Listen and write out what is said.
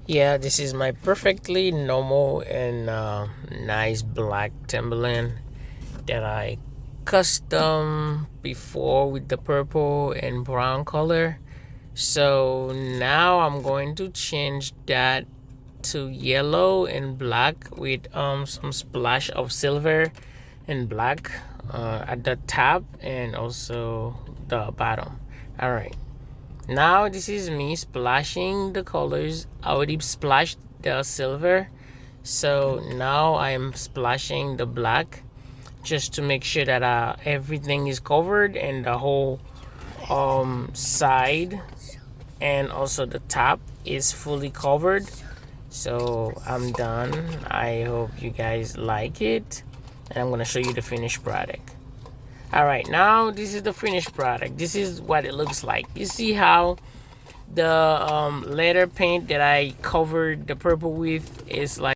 Yeah, this is my perfectly normal and nice black Timberland that I custom before with the purple and brown color. So now I'm going to change that to yellow and black with some splash of silver and black at the top and also the bottom. All right. Now this is me splashing the colors. I already splashed the silver. So now I'm splashing the black just to make sure that everything is covered and the whole side and also the top is fully covered. So I'm done. I hope you guys like it. And I'm gonna show you the finished product. All right, now this is the finished product. This is what it looks like. You see how the leather paint that I covered the purple with is like